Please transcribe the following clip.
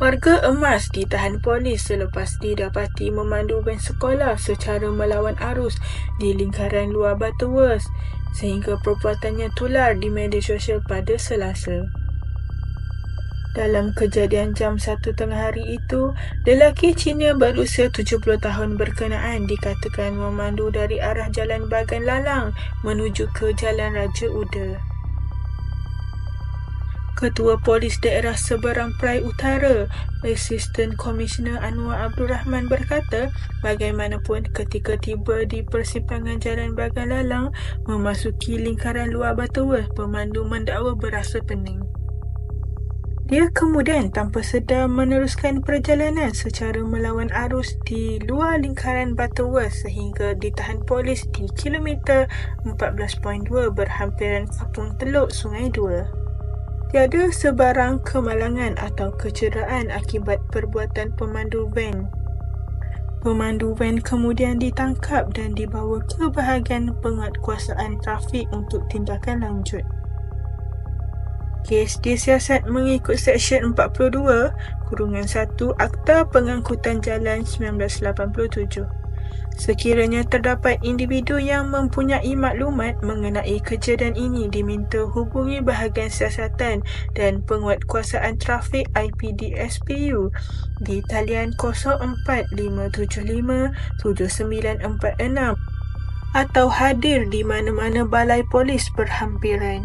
Warga Emas ditahan polis selepas didapati memandu van sekolah secara melawan arus di lingkaran luar Butterworth sehingga perbuatannya tular di media sosial pada Selasa. Dalam kejadian jam 1 tengah hari itu, lelaki Cina berusia 70 tahun berkenaan dikatakan memandu dari arah Jalan Bagan Lalang menuju ke Jalan Raja Uda. Ketua Polis Daerah Seberang Perai Utara, Assistant Commissioner Anwar Abdul Rahman berkata, bagaimanapun ketika tiba di persimpangan Jalan Bagan Lalang memasuki lingkaran luar Butterworth, pemandu mendakwa berasa pening. Dia kemudian tanpa sedar meneruskan perjalanan secara melawan arus di luar lingkaran Butterworth sehingga ditahan polis di kilometer 14.2 berhampiran Kampung Teluk Sungai Dua. Tiada sebarang kemalangan atau kecederaan akibat perbuatan pemandu van. Pemandu van kemudian ditangkap dan dibawa ke bahagian penguatkuasaan trafik untuk tindakan lanjut. Kes disiasat mengikut Seksyen 42, -1 Akta Pengangkutan Jalan 1987. Sekiranya terdapat individu yang mempunyai maklumat mengenai kejadian ini diminta hubungi bahagian siasatan dan penguatkuasaan trafik IPDSPU di talian 0457579946 atau hadir di mana-mana balai polis berhampiran.